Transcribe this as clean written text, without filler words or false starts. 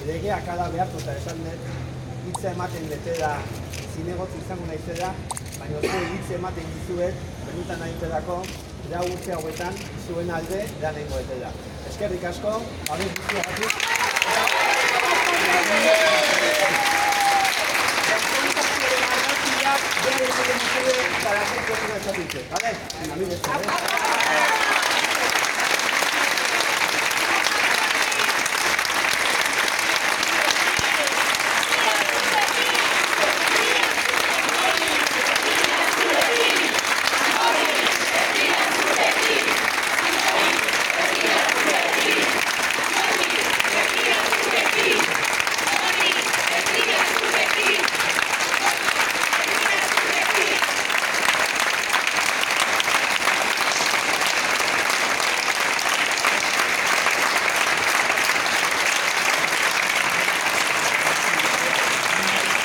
legeak ala behartu eta esan dut, hitza ematen bete da zinegotzi izango naizela, baina oso hitza ematen dizuet, benetan nahizelako, da urte hauetan, zuen alde, da nahi goetela. Eskerrik asko, babes guztiagatik. Para hacer cosas de esta ¿vale?